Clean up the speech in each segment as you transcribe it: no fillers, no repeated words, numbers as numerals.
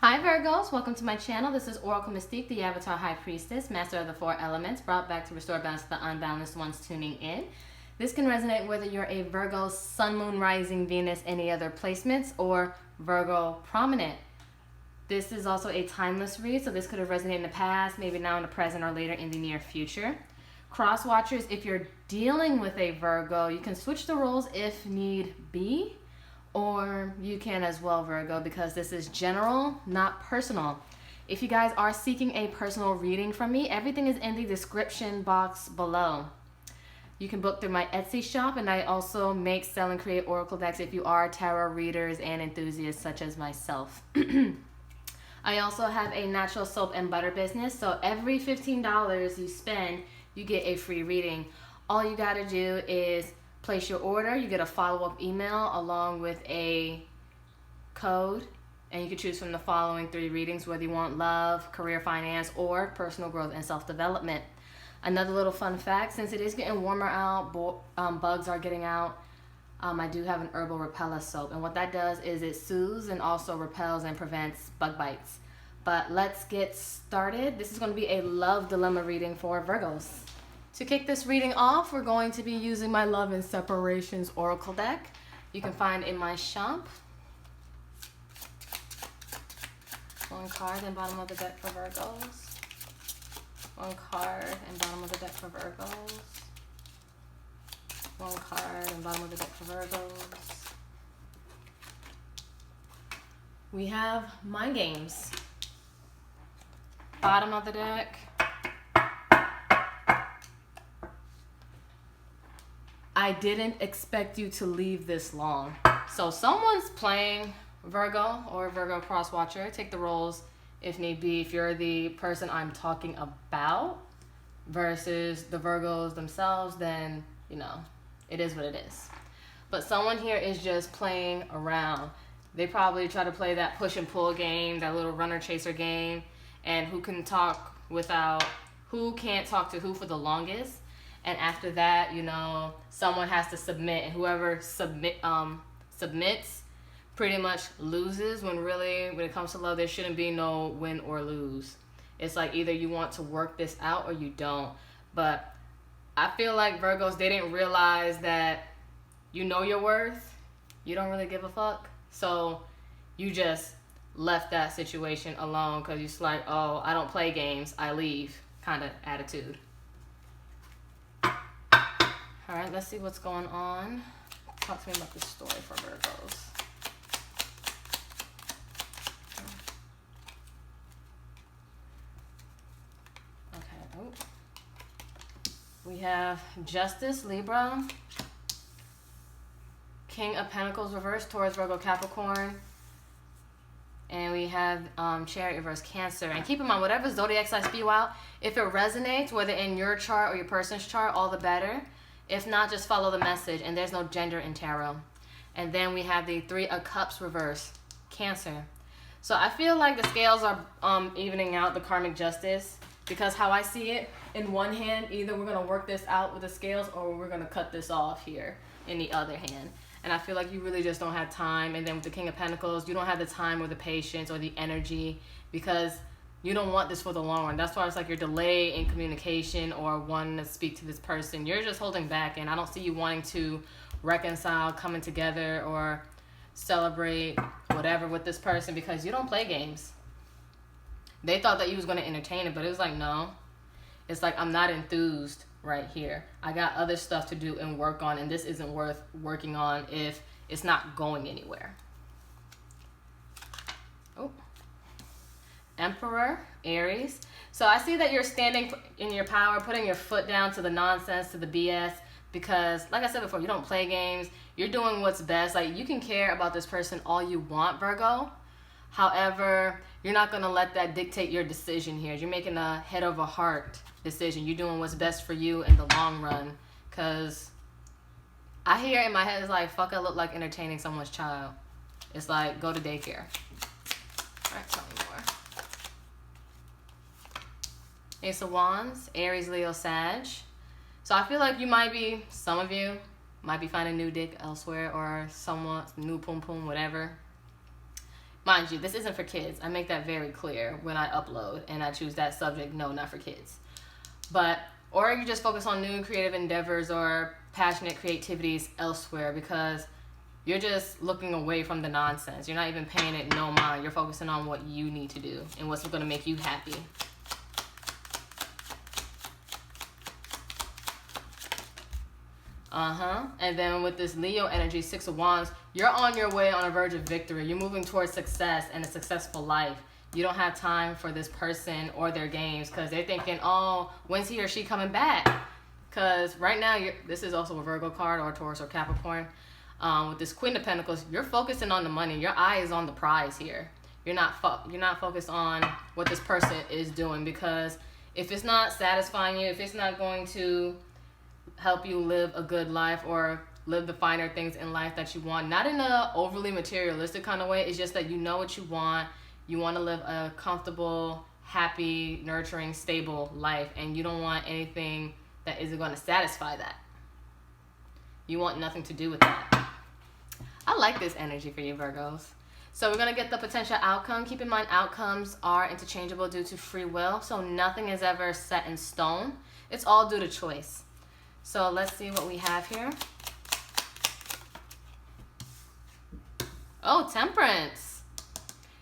Hi Virgos, welcome to my channel. This is Oracle Mystique, the Avatar High Priestess, Master of the Four Elements, brought back to restore balance to the unbalanced ones tuning in. This can resonate whether you're a Virgo, Sun, Moon, Rising, Venus, any other placements, or Virgo Prominent. This is also a timeless read, so this could have resonated in the past, maybe now in the present, or later in the near future. Cross watchers, if you're dealing with a Virgo, you can switch the roles if need be. Or you can as well, Virgo, because this is general, not personal. If you guys are seeking a personal reading from me, everything is in the description box below. You can book through my Etsy shop, and I also make, sell, and create oracle decks if you are tarot readers and enthusiasts such as myself. I also have a natural soap and butter business, so every $15 you spend, you get a free reading. All you gotta do is place your order, you get a follow-up email along with a code, and you can choose from the following 3 readings, whether you want love, career, finance, or personal growth and self-development. Another little fun fact, since it is getting warmer out, bugs are getting out, I do have an herbal repeller soap, and what that does is it soothes and also repels and prevents bug bites. But let's get started. This is going to be a love dilemma reading for Virgos. To kick this reading off, we're going to be using my Love and Separations Oracle deck. You can find in my shop. One card and bottom of the deck for Virgos. One card and bottom of the deck for Virgos. One card and bottom of the deck for Virgos. We have Mind Games. Bottom of the deck. I didn't expect you to leave this long. So someone's playing Virgo or Virgo cross watcher. Take the roles if need be. If you're the person I'm talking about versus the Virgos themselves, then, you know, it is what it is. But someone here is just playing around. They probably try to play that push and pull game, that little runner chaser game, and who can't talk to who for the longest. And after that, you know, someone has to submit, and whoever submits pretty much loses, when really, when it comes to love, there shouldn't be no win or lose. It's like either you want to work this out or you don't. But I feel like Virgos, they didn't realize that you know your worth. You don't really give a fuck. So you just left that situation alone because you're like, oh, I don't play games, I leave kind of attitude. All right, let's see what's going on. Talk to me about this story for Virgos. Okay, oh. We have Justice, Libra. King of Pentacles reversed, Taurus, Virgo, Capricorn. And we have Chariot reverse, Cancer. And keep in mind, whatever zodiac sign spew out, if it resonates, whether in your chart or your person's chart, all the better. If not, just follow the message, and there's no gender in tarot. And then we have the 3 of Cups reverse, Cancer. So I feel like the scales are evening out, the karmic justice, because how I see it, in one hand, either we're going to work this out with the scales or we're going to cut this off here in the other hand. And I feel like you really just don't have time. And then with the King of Pentacles, you don't have the time or the patience or the energy, because you don't want this for the long run. That's why it's like you're delayed in communication or wanting to speak to this person. You're just holding back, and I don't see you wanting to reconcile, coming together, or celebrate whatever with this person, because you don't play games. They thought that you was going to entertain it, but it was like, no. It's like, I'm not enthused right here. I got other stuff to do and work on, and this isn't worth working on if it's not going anywhere. Oh. Emperor, Aries. So I see that you're standing in your power, putting your foot down to the nonsense, to the BS, because like I said before, you don't play games. You're doing what's best. Like, you can care about this person all you want, Virgo. However, you're not going to let that dictate your decision here. You're making a head over heart decision. You're doing what's best for you in the long run, because I hear in my head, it's like, fuck, I look like entertaining someone's child. It's like, go to daycare. All right, tell me more. Ace of Wands, Aries, Leo, Sag. So I feel like some of you might be finding new dick elsewhere, or someone new pum pum, whatever. Mind you, this isn't for kids. I make that very clear when I upload and I choose that subject. No, not for kids. But, or you just focus on new creative endeavors or passionate creativities elsewhere, because you're just looking away from the nonsense. You're not even paying it no mind. You're focusing on what you need to do and what's going to make you happy. And then with this Leo energy, 6 of Wands, you're on your way on a verge of victory. You're moving towards success and a successful life. You don't have time for this person or their games, because they're thinking, oh, when's he or she coming back? Because right now, this is also a Virgo card, or Taurus or Capricorn. With this Queen of Pentacles, you're focusing on the money. Your eye is on the prize here. You're not focused on what this person is doing, because if it's not satisfying you, if it's not going to help you live a good life or live the finer things in life that you want, not in a overly materialistic kind of way, it's just that you know what you want. You want to live a comfortable, happy, nurturing, stable life, and you don't want anything that isn't going to satisfy that. You want nothing to do with that. I like this energy for you, Virgos. So we're going to get the potential outcome. Keep in mind, outcomes are interchangeable due to free will, so nothing is ever set in stone. It's all due to choice. So let's see what we have here. Oh, Temperance.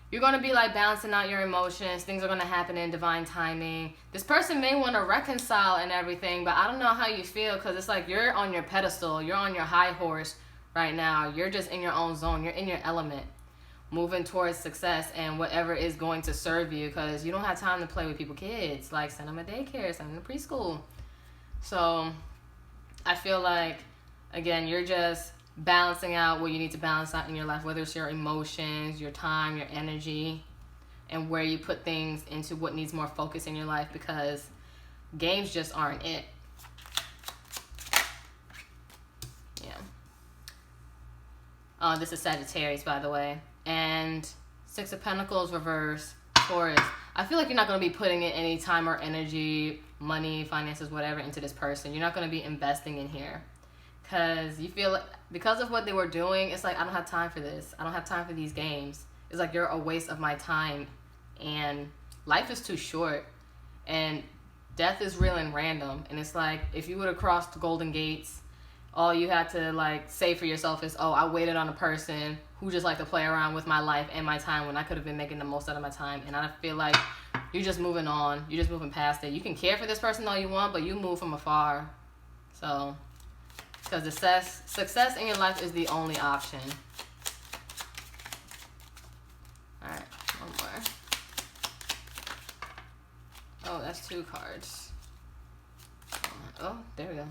You're going to be like balancing out your emotions. Things are going to happen in divine timing. This person may want to reconcile and everything, but I don't know how you feel, because it's like you're on your pedestal. You're on your high horse right now. You're just in your own zone. You're in your element, moving towards success and whatever is going to serve you, because you don't have time to play with people's kids. Like, send them to daycare, send them to preschool. So I feel like, again, you're just balancing out what you need to balance out in your life, whether it's your emotions, your time, your energy, and where you put things into what needs more focus in your life, because games just aren't it. Yeah. This is Sagittarius, by the way. And 6 of Pentacles reverse, Taurus. I feel like you're not going to be putting in any time or energy, money, finances, whatever, into this person. You're not going to be investing in here, because you feel like, because of what they were doing, it's like, I don't have time for this. I don't have time for these games. It's like, you're a waste of my time, and life is too short, and death is real and random. And it's like, if you would have crossed the Golden Gates, all you had to like say for yourself is, oh, I waited on a person who just like to play around with my life and my time, when I could have been making the most out of my time. And I feel like you're just moving on. You're just moving past it. You can care for this person all you want, but you move from afar. So, because success in your life is the only option. All right, one more. Oh, that's 2 cards. Oh, there we go.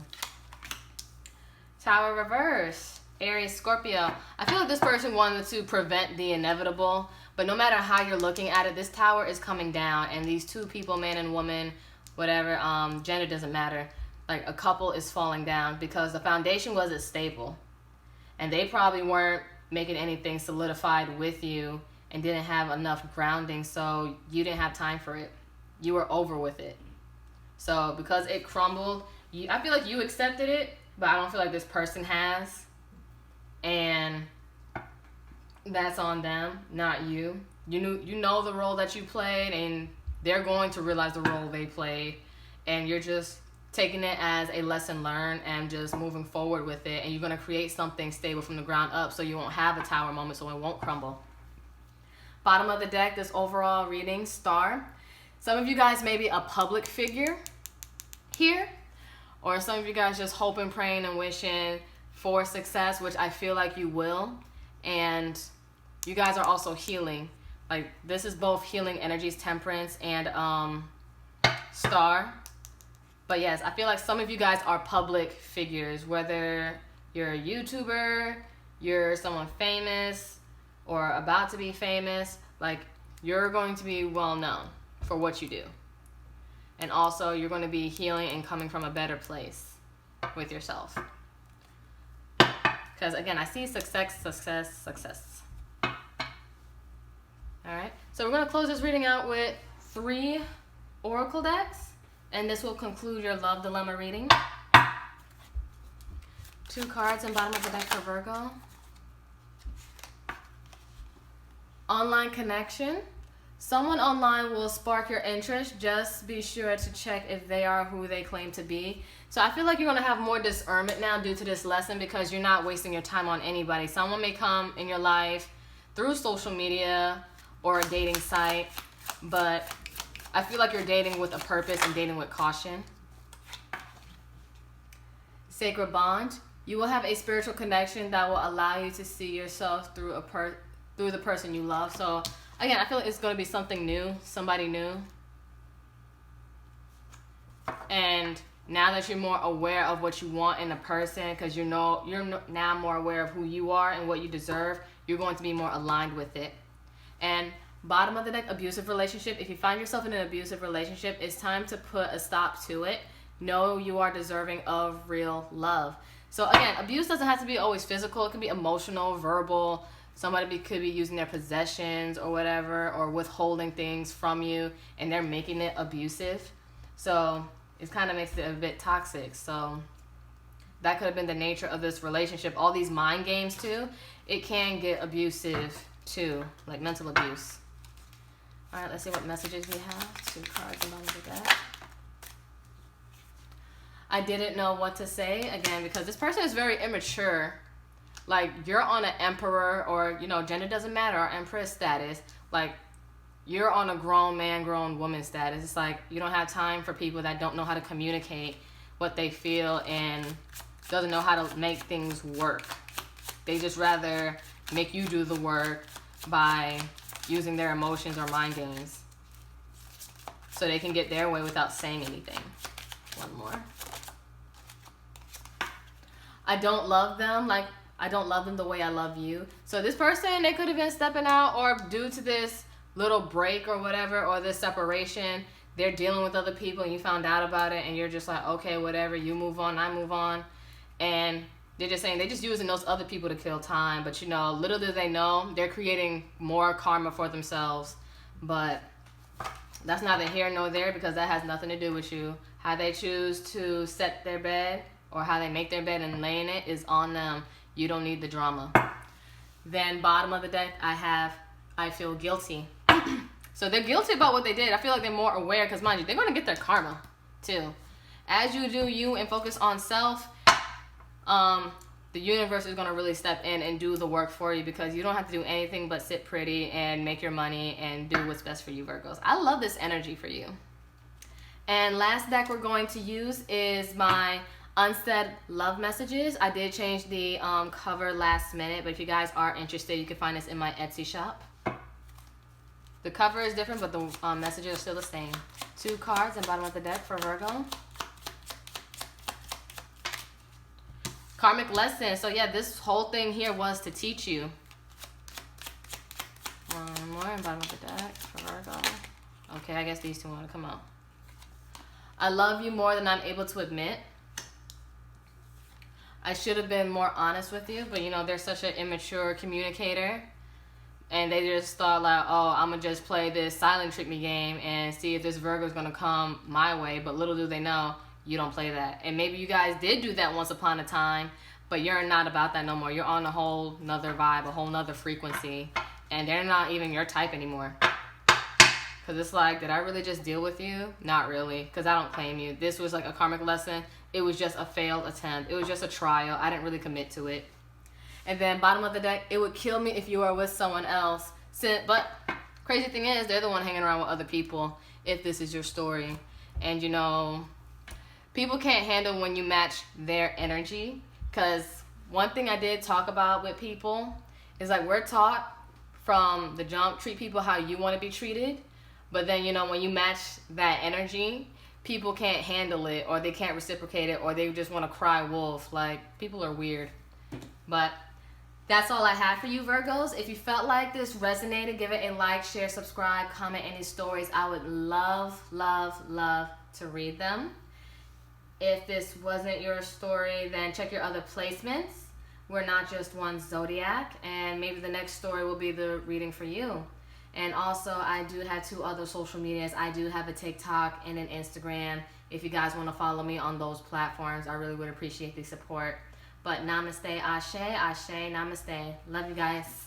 Tower reverse, Aries, Scorpio. I feel like this person wanted to prevent the inevitable, but no matter how you're looking at it, this tower is coming down, and these 2 people, man and woman, whatever, gender doesn't matter, like a couple is falling down, because the foundation wasn't stable, and they probably weren't making anything solidified with you and didn't have enough grounding, so you didn't have time for it. You were over with it. So because it crumbled, I feel like you accepted it, but I don't feel like this person has, and that's on them, not you. You know the role that you played, and they're going to realize the role they played, and you're just taking it as a lesson learned and just moving forward with it, and you're going to create something stable from the ground up, so you won't have a tower moment, so it won't crumble. Bottom of the deck, this overall reading, Star. Some of you guys may be a public figure here, or some of you guys just hoping, praying, and wishing for success, which I feel like you will. And you guys are also healing. Like, this is both healing energies, Temperance and Star. But yes, I feel like some of you guys are public figures, whether you're a YouTuber, you're someone famous, or about to be famous. Like, you're going to be well known for what you do. And also, you're going to be healing and coming from a better place with yourself. Because, again, I see success, success, success. All right. So we're going to close this reading out with 3 oracle decks. And this will conclude your love dilemma reading. 2 cards in bottom of the deck for Virgo. Online connection. Someone online will spark your interest. Just be sure to check if they are who they claim to be. So I feel like you're going to have more discernment now due to this lesson, because you're not wasting your time on anybody. Someone may come in your life through social media or a dating site, but I feel like you're dating with a purpose and dating with caution. Sacred bond. You will have a spiritual connection that will allow you to see yourself through the person you love. So again, I feel like it's going to be something new, somebody new. And now that you're more aware of what you want in a person, because you're now more aware of who you are and what you deserve, you're going to be more aligned with it. And bottom of the deck, abusive relationship. If you find yourself in an abusive relationship, it's time to put a stop to it. Know you are deserving of real love. So again, abuse doesn't have to be always physical. It can be emotional, verbal. Somebody could be using their possessions or whatever, or withholding things from you, and they're making it abusive. So it kind of makes it a bit toxic. So that could have been the nature of this relationship. All these mind games too, it can get abusive too, like mental abuse. All right, let's see what messages we have. 2 cards along with that. I didn't know what to say, again, because this person is very immature. Like, you're on an emperor, or, gender doesn't matter, or empress status. Like, you're on a grown man, grown woman status. It's like you don't have time for people that don't know how to communicate what they feel and doesn't know how to make things work. They just rather make you do the work by using their emotions or mind games so they can get their way without saying anything. One more. I don't love them like I don't love them the way I love you. So this person, they could have been stepping out, or due to this little break or whatever, or this separation, they're dealing with other people and you found out about it, and you're just like, okay, whatever, you move on, I move on. And they're just saying, they're just using those other people to kill time. But little do they know, they're creating more karma for themselves. But that's neither here nor there, because that has nothing to do with you. How they choose to set their bed, or how they make their bed and lay in it, is on them. You don't need the drama. Then bottom of the deck, I feel guilty. So they're guilty about what they did. I feel like they're more aware, because mind you, they're going to get their karma too. As you do you and focus on self, the universe is going to really step in and do the work for you, because you don't have to do anything but sit pretty and make your money and do what's best for you, Virgos. I love this energy for you. And last deck we're going to use is my unsaid love messages. I did change the cover last minute, but if you guys are interested, you can find this in my Etsy shop. The cover is different, but the messages are still the same. 2 cards and bottom of the deck for Virgo. Karmic lesson. So yeah, this whole thing here was to teach you. One more and bottom of the deck for Virgo. Okay, I guess these 2 want to come out. I love you more than I'm able to admit. I should have been more honest with you, but they're such an immature communicator, and they just thought like, oh, I'm gonna just play this silent treatment game and see if this Virgo is gonna come my way. But little do they know, you don't play that. And maybe you guys did do that once upon a time, but you're not about that no more. You're on a whole nother vibe, a whole nother frequency, and they're not even your type anymore. Because it's like, did I really just deal with you? Not really, because I don't claim you. This was like a karmic lesson. It was just a failed attempt. It was just a trial. I didn't really commit to it. And then bottom of the deck, it would kill me if you were with someone else. But crazy thing is, they're the one hanging around with other people if this is your story. And people can't handle when you match their energy. Because one thing I did talk about with people is like, we're taught from the jump, treat people how you want to be treated. But then, when you match that energy, people can't handle it, or they can't reciprocate it, or they just want to cry wolf. Like, people are weird. But that's all I have for you, Virgos. If you felt like this resonated, give it a like, share, subscribe, comment any stories. I would love, love, love to read them. If this wasn't your story, then check your other placements. We're not just one zodiac, and maybe the next story will be the reading for you. And also, I do have 2 other social medias. I do have a TikTok and an Instagram. If you guys want to follow me on those platforms, I really would appreciate the support. But namaste, ashe, ashe, namaste. Love you guys.